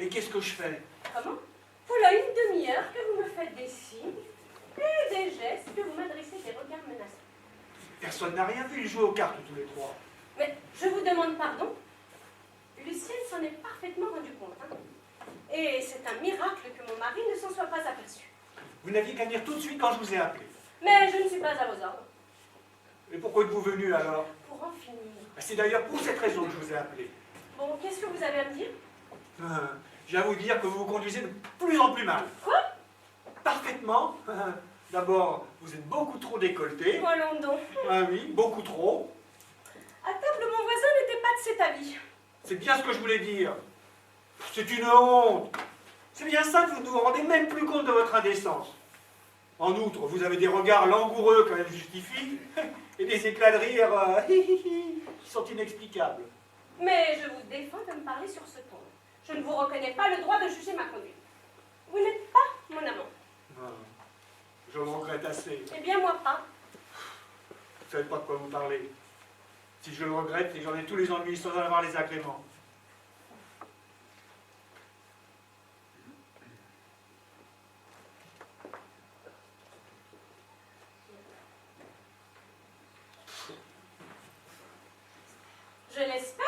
Et qu'est-ce que je fais? Comment? Voilà une demi-heure que vous me faites des signes et des gestes, que vous m'adressez des regards menaçants. Personne n'a rien vu, ils jouent aux cartes tous les trois. Mais je vous demande pardon. Lucienne s'en est parfaitement rendu compte. Hein. Et c'est un miracle que mon mari ne s'en soit pas aperçu. Vous n'aviez qu'à venir tout de suite quand je vous ai appelé. Mais je ne suis pas à vos ordres. Et pourquoi êtes-vous venu alors? Pour en finir. C'est d'ailleurs pour cette raison que je vous ai appelé. Bon, qu'est-ce que vous avez à me dire? J'ai à vous dire que vous vous conduisez de plus en plus mal. Quoi? Parfaitement. D'abord, vous êtes beaucoup trop décolleté. Allons donc. Ah oui, beaucoup trop. À table, mon voisin n'était pas de cet avis. C'est bien ce que je voulais dire. C'est une honte. C'est bien ça que vous ne vous rendez même plus compte de votre indécence. En outre, vous avez des regards langoureux quand même justifient, et des éclats de rire qui sont inexplicables. Mais je vous défends de me parler sur ce ton. Je ne vous reconnais pas le droit de juger ma conduite. Vous n'êtes pas mon amant. Ah, je le regrette assez. Eh bien, moi pas. Vous ne savez pas de quoi vous parlez. Si je le regrette, c'est que j'en ai tous les ennuis sans en avoir les agréments. Je l'espère.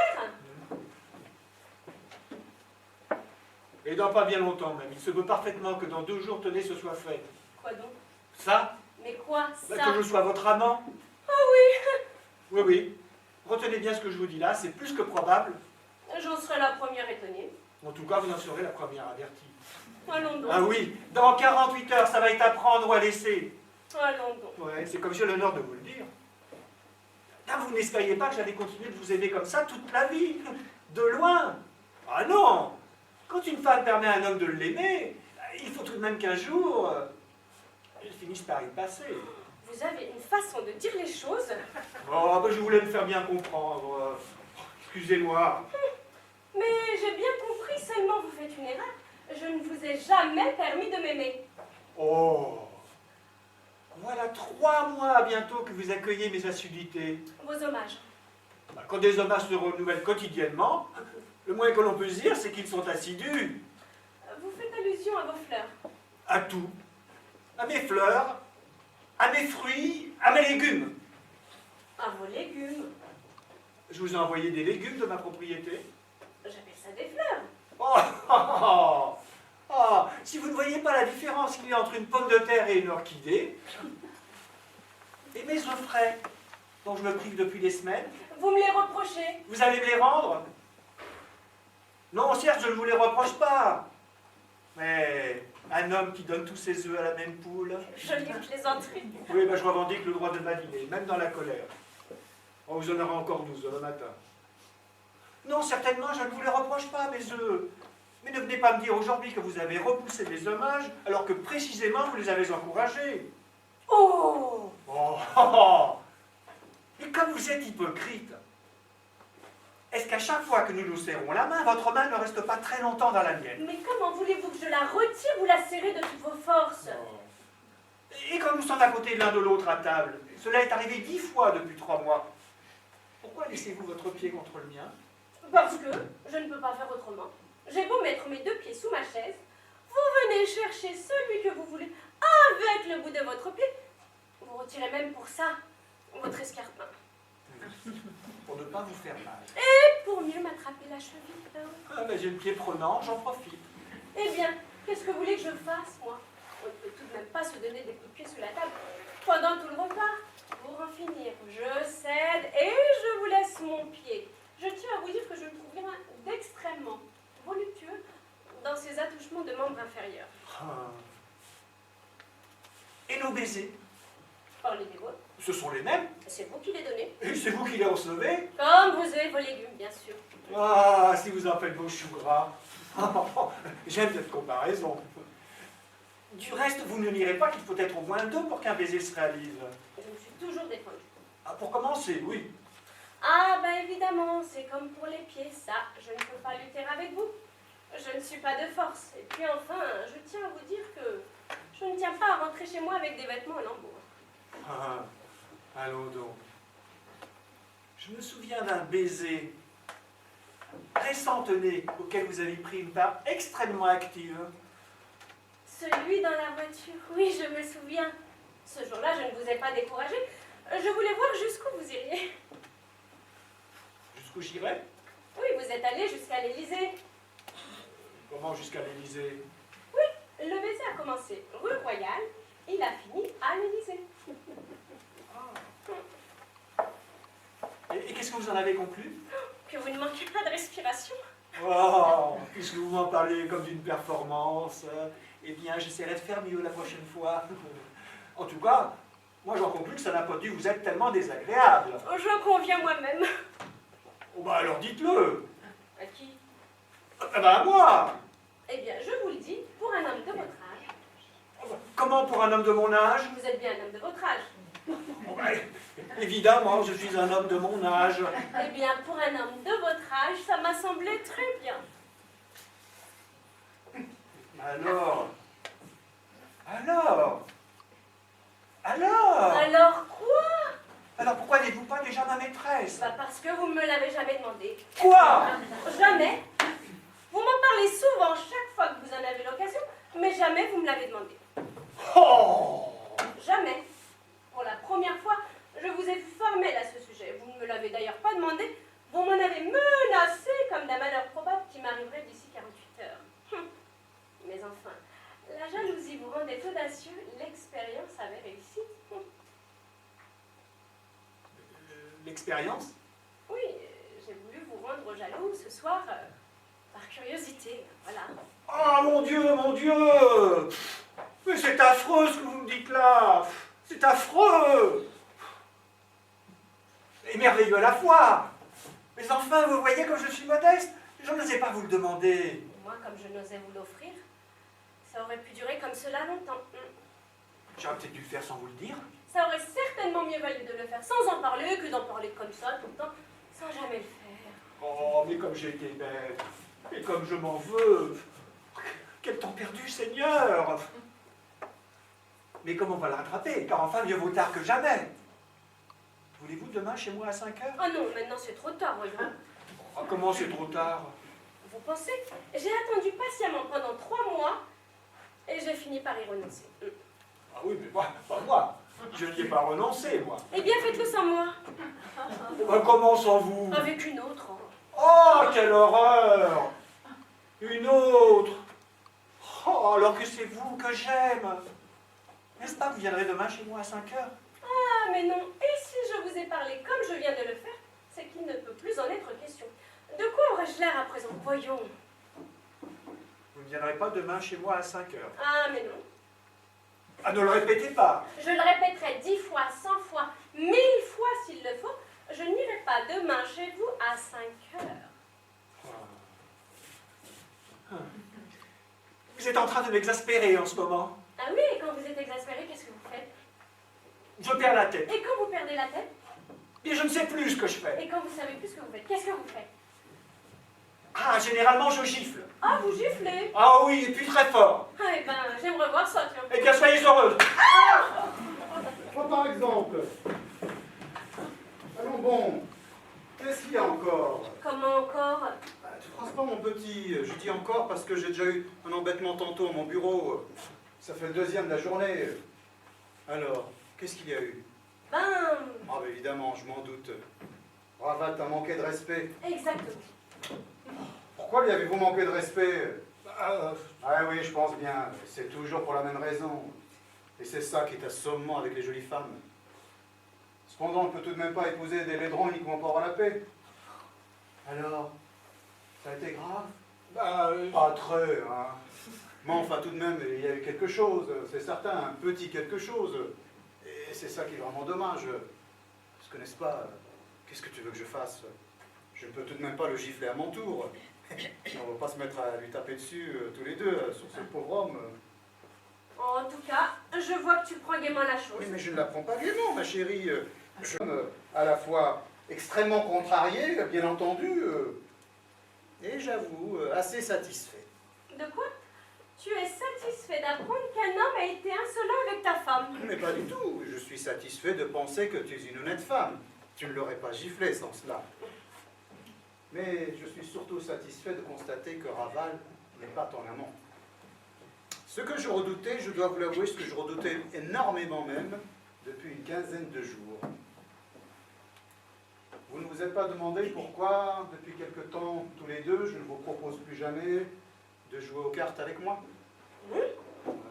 Et dans pas bien longtemps même. Il se peut parfaitement que dans 2 jours, tenez, ce soit fait. Quoi donc? Ça, Mais quoi, ça? que je sois votre amant. Ah oui. Oui, oui. Retenez bien ce que je vous dis là, c'est plus que probable. J'en serai la première étonnée. En tout cas, vous en serez la première avertie. Allons donc. Ah oui, dans 48 heures, ça va être à prendre ou à laisser. Allons donc. Ouais, c'est comme j'ai l'honneur de vous le dire. Là, vous n'espériez pas que j'allais continuer de vous aimer comme ça toute la vie, de loin. Ah non! Quand une femme permet à un homme de l'aimer, il faut tout de même qu'un jour, elle finisse par y passer. Vous avez une façon de dire les choses. Oh, ben, je voulais me faire bien comprendre. Excusez-moi. Mais j'ai bien compris, seulement vous faites une erreur. Je ne vous ai jamais permis de m'aimer. Oh! Voilà 3 mois bientôt que vous accueillez mes assiduités. Vos hommages. Bah, quand des hommages se renouvellent quotidiennement, le moins que l'on peut se dire, c'est qu'ils sont assidus. Vous faites allusion à vos fleurs. À tout. À mes fleurs, à mes fruits, à mes légumes. À vos légumes. Je vous ai envoyé des légumes de ma propriété. J'appelle ça des fleurs. Oh, oh, oh, oh, si vous ne voyez pas la différence qu'il y a entre une pomme de terre et une orchidée, et mes œufs frais, dont je me prive depuis des semaines, Vous me les reprochez. vous allez me les rendre? Non, certes, je ne vous les reproche pas. Mais un homme qui donne tous ses œufs à la même poule... Jolie plaisanterie. Oui, ben, je revendique le droit de badiner, même dans la colère. On vous en aura encore 12 demain matin. Non, certainement, je ne vous les reproche pas, mes œufs. Mais ne venez pas me dire aujourd'hui que vous avez repoussé mes hommages, alors que précisément vous les avez encouragés. Oh! Oh, oh, oh. Et comme vous êtes hypocrite, est-ce qu'à chaque fois que nous nous serrons la main, votre main ne reste pas très longtemps dans la mienne? Mais comment voulez-vous que je la retire ou la serrer de toutes vos forces? Et quand nous sommes à côté l'un de l'autre à table, cela est arrivé 10 fois depuis 3 mois. Pourquoi laissez-vous votre pied contre le mien? Parce que je ne peux pas faire autrement. J'ai beau mettre mes 2 pieds sous ma chaise, vous venez chercher celui que vous voulez avec le bout de votre pied. Vous retirez même pour ça votre escarpin. Pour ne pas vous faire mal. Et pour mieux m'attraper la cheville. Ah, mais j'ai le pied prenant, j'en profite. Eh bien, qu'est-ce que vous voulez que je fasse, moi? On ne peut tout de même pas se donner des coups de pied sous la table pendant tout le repas. Pour en finir, je cède et je vous laisse mon pied. Je tiens à vous dire que je le trouve rien d'extrêmement voluptueux dans ces attouchements de membres inférieurs. Ah. Et nos baisers? Parlez des vôtres. Ce sont les mêmes. C'est vous qui les donnez. Et c'est vous qui les recevez. Comme vous avez vos légumes, bien sûr. Ah, si vous en faites vos choux gras. J'aime cette comparaison. Du reste, vous ne nierez pas qu'il faut être au moins 2 pour qu'un baiser se réalise. Je me suis toujours défendue. Ah, pour commencer, oui. Ah, bah évidemment, c'est comme pour les pieds, ça, je ne peux pas lutter avec vous. Je ne suis pas de force. Et puis enfin, je tiens à vous dire que je ne tiens pas à rentrer chez moi avec des vêtements en lambeaux. Ah, allons donc. Je me souviens d'un baiser récent, tenez, auquel vous avez pris une part extrêmement active? Celui dans la voiture, oui, je me souviens. Ce jour-là, je ne vous ai pas découragé. Je voulais voir jusqu'où vous iriez. Jusqu'où j'irai? Oui, vous êtes allé jusqu'à l'Élysée. Comment jusqu'à l'Élysée? Le baiser a commencé rue Royale, il a fini à l'Élysée. Et qu'est-ce que vous en avez conclu? Que vous ne manquez pas de respiration. Oh, puisque vous m'en parlez comme d'une performance, eh bien, j'essaierai de faire mieux la prochaine fois. En tout cas, moi j'en conclus que ça n'a pas dû vous être tellement désagréable. Je conviens moi-même. Oh bah alors dites-le. À qui? Ah bah à moi. Eh bien, je vous le dis, pour un homme de votre âge. Comment pour un homme de mon âge? Vous êtes bien un homme de votre âge. Oh bah, évidemment, je suis un homme de mon âge. Eh bien, pour un homme de votre âge, ça m'a semblé très bien. Alors? Alors? Alors quoi? Alors pourquoi n'êtes-vous pas déjà ma maîtresse? Bah parce que vous ne me l'avez jamais demandé. Quoi? Jamais. Vous m'en parlez souvent chaque fois que vous en avez l'occasion, mais jamais vous me l'avez demandé. Oh! Jamais. Pour la première fois, je vous ai vu formelle à ce sujet. Vous ne me l'avez d'ailleurs pas demandé. Vous m'en avez menacé comme d'un malheur probable qui m'arriverait d'ici 48 heures. Mais enfin, la jalousie vous rendait audacieux, l'expérience avait réussi. L'expérience? Oui, j'ai voulu vous rendre jaloux ce soir, par curiosité, voilà. Oh mon Dieu, mon Dieu! Mais c'est affreux ce que vous me dites là! C'est affreux! Et merveilleux à la fois! Mais enfin, vous voyez comme je suis modeste, je n'osais pas vous le demander. Moi, comme je n'osais vous l'offrir, ça aurait pu durer comme cela longtemps. J'aurais peut-être dû le faire sans vous le dire. Ça aurait certainement mieux valu de le faire sans en parler que d'en parler comme ça tout le temps, sans jamais le faire. Oh, mais comme j'ai été bête, et comme je m'en veux. Quel temps perdu, Seigneur! Mais comment on va le rattraper? Car enfin, mieux vaut tard que jamais. Voulez-vous demain chez moi à 5 heures? Ah non, maintenant c'est trop tard, voyons. Oh, comment c'est trop tard? Vous pensez? J'ai attendu patiemment pendant 3 mois et j'ai fini par y renoncer. Ah oui, mais moi, pas moi. Je n'y ai pas renoncé, moi. Eh bien, faites-le sans moi. Bah, comment sans vous? Avec une autre. Oh, quelle horreur! Une autre! Oh, alors que c'est vous que j'aime! N'est-ce pas que vous viendrez demain chez moi à 5 heures? Ah, mais non. Et si je vous ai parlé comme je viens de le faire, c'est qu'il ne peut plus en être question. De quoi aurais-je l'air à présent? Voyons. Vous ne viendrez pas demain chez moi à 5 heures. Ah, mais non. Ah, ne le répétez pas! Je le répéterai 10 fois, 100 fois, 1000 fois s'il le faut. Je n'irai pas demain chez vous à 5 heures. Vous êtes en train de m'exaspérer en ce moment. Ah oui, et quand vous êtes exaspéré, qu'est-ce que vous faites? Je perds la tête. Et quand vous perdez la tête? Et je ne sais plus ce que je fais. Et quand vous savez plus ce que vous faites, qu'est-ce que vous faites? Ah, généralement, je gifle. Ah, vous giflez? Ah oui, et puis très fort. Ah, eh ben, j'aimerais voir ça, tiens. Eh bien, soyez heureuse. Moi, par exemple. Allons bon. Qu'est-ce qu'il y a encore? Comment encore? Tu frappes pas, mon petit. Je dis encore parce que j'ai déjà eu un embêtement tantôt à mon bureau. Ça fait le deuxième de la journée. Alors, qu'est-ce qu'il y a eu? Ben, Ah, bah, évidemment, je m'en doute. Ravat t'a manqué de respect. exactement. Pourquoi lui avez-vous manqué de respect? Ah oui, je pense bien. C'est toujours pour la même raison. Et c'est ça qui est assommant avec les jolies femmes. Cependant, on ne peut tout de même pas épouser des laidrons uniquement pour avoir la paix. Alors, ça a été grave? Pas très, hein. Mais enfin, tout de même, il y a eu quelque chose, c'est certain, un petit quelque chose. Et c'est ça qui est vraiment dommage. Parce que, n'est-ce pas, qu'est-ce que tu veux que je fasse? Je ne peux tout de même pas le gifler à mon tour. On ne va pas se mettre à lui taper dessus tous les deux, sur ce pauvre homme. En tout cas, je vois que tu prends gaiement la chose. Oui, mais je ne la prends pas gaiement, ma chérie. Je suis à la fois extrêmement contrarié, bien entendu, et j'avoue, assez satisfait. De quoi? Tu es satisfait d'apprendre qu'un homme a été insolent avec ta femme? Mais pas du tout. Je suis satisfait de penser que tu es une honnête femme. Tu ne l'aurais pas giflé sans cela. Mais je suis surtout satisfait de constater que Raval n'est pas ton amant. Ce que je redoutais, je dois vous l'avouer, ce que je redoutais énormément même, depuis une quinzaine de jours. Vous ne vous êtes pas demandé pourquoi, depuis quelque temps, tous les deux, je ne vous propose plus jamais de jouer aux cartes avec moi?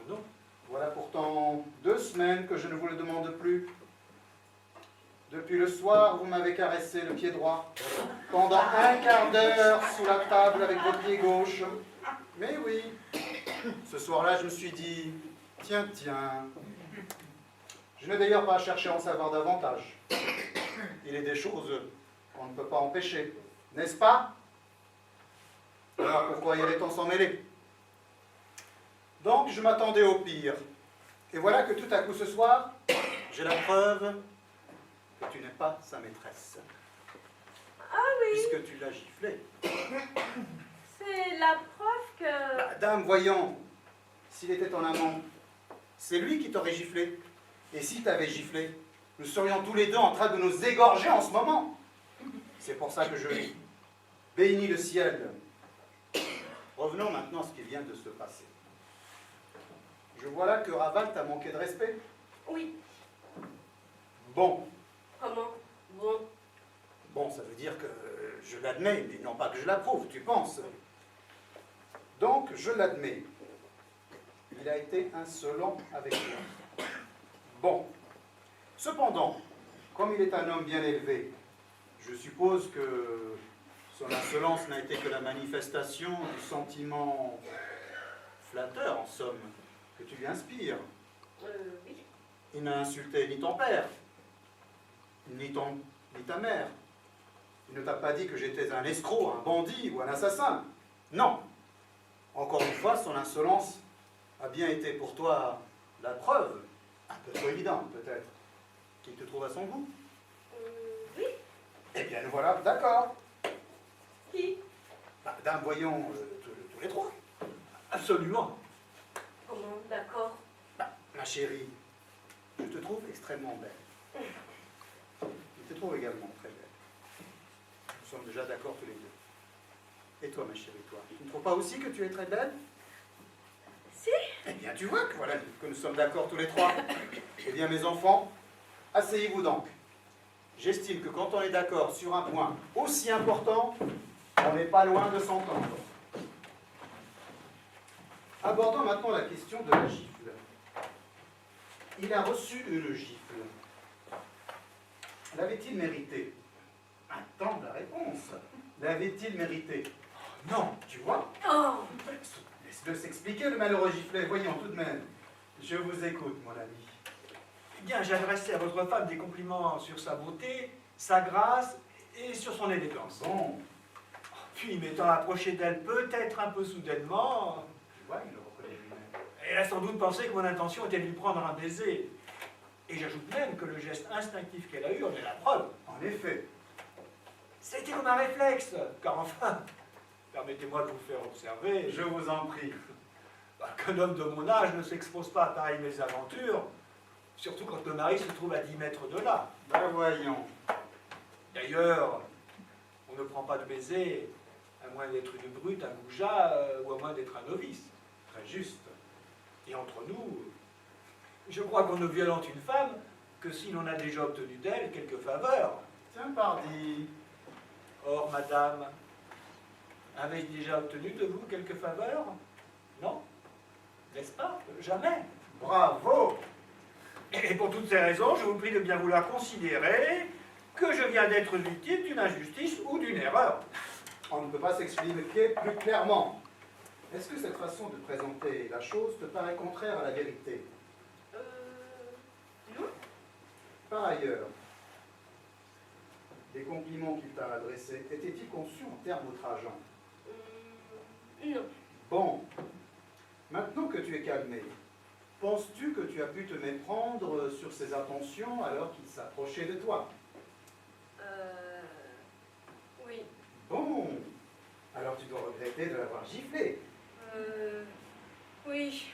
Non. Voilà pourtant 2 semaines que je ne vous le demande plus. Depuis le soir, vous m'avez caressé le pied droit, pendant un quart d'heure sous la table avec votre pied gauche. Mais oui, ce soir-là, je me suis dit, tiens, tiens. Je n'ai d'ailleurs pas cherché à en savoir davantage. Il est des choses qu'on ne peut pas empêcher, n'est-ce pas? Alors pourquoi y allait-on s'en mêler? Donc je m'attendais au pire. Et voilà que tout à coup ce soir, j'ai la preuve que tu n'es pas sa maîtresse. Ah oui, Puisque tu l'as giflé. c'est la preuve que... Bah, dame, voyons, s'il était ton amant, c'est lui qui t'aurait giflé. Et si t'avais giflé, nous serions tous les deux en train de nous égorger en ce moment. C'est pour ça que je bénis le ciel. Revenons maintenant à ce qui vient de se passer. Je vois là que Raval t'a manqué de respect. Oui, Bon, comment? Bon. bon, ça veut dire que je l'admets, mais non pas que je l'approuve, tu penses. Donc, je l'admets. Il a été insolent avec moi. Bon. Cependant, comme il est un homme bien élevé, je suppose que son insolence n'a été que la manifestation du sentiment flatteur, en somme, que tu lui inspires. Oui. Il n'a insulté ni ton père, ni ta mère. Il ne t'a pas dit que j'étais un escroc, un bandit ou un assassin. Non. Encore une fois, son insolence a bien été pour toi la preuve, un peu trop évidente peut-être, qu'il te trouve à son goût. Oui. Eh bien, nous voilà d'accord. Qui? Bah, dame, voyons, tous les trois. Absolument. Comment? D'accord. Bah, ma chérie, je te trouve extrêmement belle. Je te trouve également très belle. Nous sommes déjà d'accord tous les deux. Et toi, ma chérie, toi, tu ne trouves pas aussi que tu es très belle? Si. Eh bien, tu vois que voilà que nous sommes d'accord tous les trois. Eh bien, mes enfants, asseyez-vous donc. J'estime que quand on est d'accord sur un point aussi important, on n'est pas loin de s'entendre. Abordons maintenant la question de la gifle. Il a reçu une gifle. L'avait-il mérité? Attends la réponse. L'avait-il mérité? Non, tu vois? Oh. Laisse-le s'expliquer, le malheureux giflet. Voyons tout de même. Je vous écoute, mon ami. Eh bien, j'ai adressé à votre femme des compliments sur sa beauté, sa grâce et sur son élégance. Bon, Puis, m'étant approché d'elle peut-être un peu soudainement, tu vois, il le reconnaît lui-même. elle a sans doute pensé que mon intention était de lui prendre un baiser. Et j'ajoute même que le geste instinctif qu'elle a eu en est la preuve. En effet, C'était comme un réflexe, car enfin, permettez-moi de vous faire observer je vous en prie. qu'un homme de mon âge ne s'expose pas à pareille mésaventures, surtout quand le mari se trouve à 10 mètres de là. Ben voyons. D'ailleurs, on ne prend pas de baiser à moins d'être une brute, un goujat, ou à moins d'être un novice. Très juste. Et entre nous, je crois qu'on ne violente une femme que si l'on a déjà obtenu d'elle quelques faveurs. Tiens, pardi. Or, madame, avez-je déjà obtenu de vous quelques faveurs? Non? N'est-ce pas? Jamais. Bravo. Et pour toutes ces raisons, je vous prie de bien vouloir considérer que je viens d'être victime d'une injustice ou d'une erreur. On ne peut pas s'expliquer plus clairement. Est-ce que cette façon de présenter la chose te paraît contraire à la vérité? Non. Par ailleurs, les compliments qu'il t'a adressés étaient-ils conçus en termes outrageants? Non. Bon, maintenant que tu es calmé, penses-tu que tu as pu te méprendre sur ses intentions alors qu'il s'approchait de toi? Oui. Bon, alors tu dois regretter de l'avoir giflé. Oui.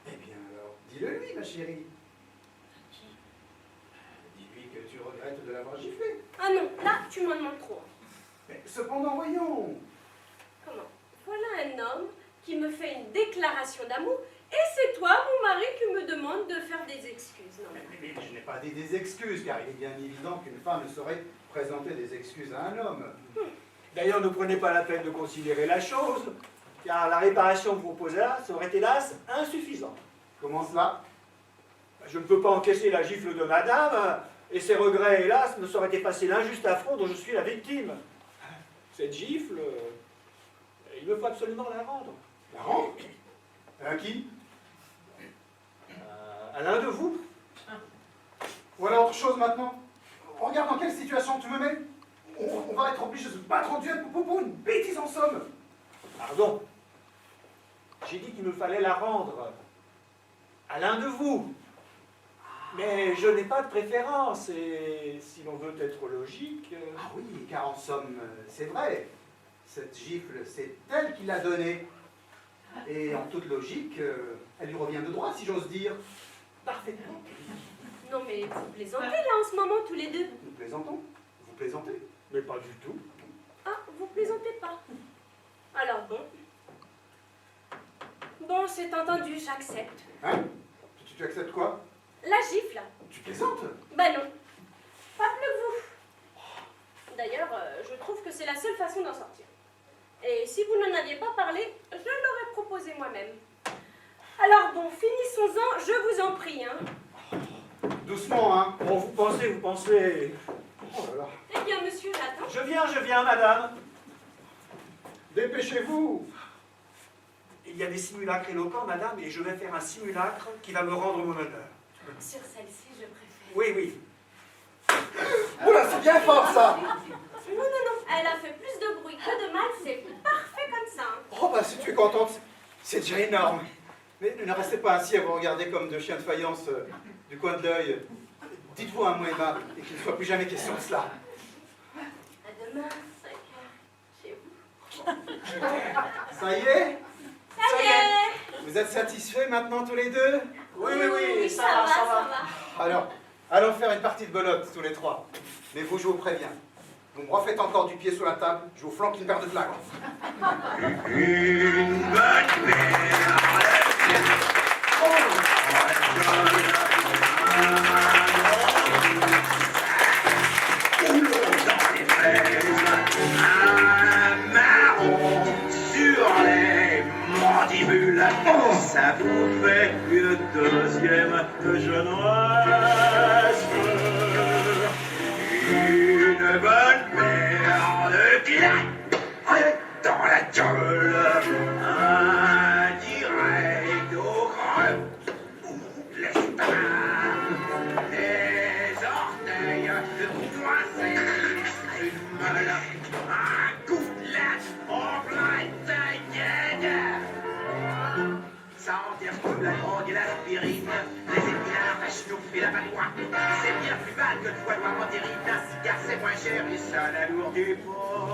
Eh bien alors, dis-le lui, ma chérie. Qui? Dis-lui que tu regrettes de l'avoir giflé. Ah non, là, tu m'en demandes trop. Mais cependant, voyons. Comment? Voilà un homme qui me fait une déclaration d'amour, et c'est toi, mon mari, qui me demande de faire des excuses. Non. Mais je n'ai pas dit des excuses, car il est bien évident qu'une femme ne saurait présenter des excuses à un homme. D'ailleurs, ne prenez pas la peine de considérer la chose, car la réparation que vous proposez là serait hélas insuffisante. Comment cela? Je ne peux pas encaisser la gifle de madame, et ses regrets, hélas, ne sauraient effacer l'injuste affront dont je suis la victime. Cette gifle, il me faut absolument la rendre. La rendre? À qui? À l'un de vous. Voilà autre chose maintenant. Regarde dans quelle situation tu me mets. On va être obligé de se battre en duel pour une bêtise en somme. Pardon. J'ai dit qu'il me fallait la rendre à l'un de vous. Mais je n'ai pas de préférence, et si l'on veut être logique... Ah oui, car en somme, c'est vrai. Cette gifle, c'est elle qui l'a donnée. Et en toute logique, elle lui revient de droit, si j'ose dire. Parfaitement. Non, mais vous plaisantez là en ce moment, tous les deux. Nous plaisantons. Vous plaisantez. Mais pas du tout. Ah, vous plaisantez pas. Alors bon. Bon, c'est entendu, j'accepte. Hein? Tu acceptes quoi? La gifle. Tu plaisantes? Bah non. Pas plus que vous. D'ailleurs, je trouve que c'est la seule façon d'en sortir. Et si vous n'en aviez pas parlé, je l'aurais proposé moi-même. Alors bon, finissons-en, je vous en prie, hein. Doucement, hein. Bon, vous pensez... Oh là là. Eh bien, monsieur, j'attends. Je viens, madame. Dépêchez-vous. Il y a des simulacres éloquents, madame, et je vais faire un simulacre qui va me rendre mon honneur. Sur celle-ci, je préfère. Oui, oui. Oula, c'est bien fort, ça. Non, elle a fait plus de bruit que de mal, c'est parfait comme ça. Hein. Oh, bah, si tu es contente, c'est déjà énorme. Mais ne restez pas ainsi à vous regarder comme deux chiens de faïence du coin de l'œil. Dites-vous un mot aimable et qu'il ne soit plus jamais question de cela. À demain, 5 heures, chez vous. Ça y est? Ça y est. Vous êtes satisfaits maintenant tous les deux? Oui, ça va. Alors, allons faire une partie de belote tous les trois. Mais vous, je vous préviens. Vous me refaites encore du pied sur la table, je vous flanque une paire de flagrants. Une bonne mère. Dans les fraises, un marron sur les mandibules, ça vous fait une deuxième jeunesse. Une bonne paire de claques dans la gueule, un direct au creux ou l'espace, les orteils coincés, une meule, un coup de latte en plein taillade. Sentir comme la drogue et l'aspirine, les épinards, la chenouf et la panois. C'est bien plus mal que de foie noir en terrine, car c'est moins cher et ça n'alourdit pas.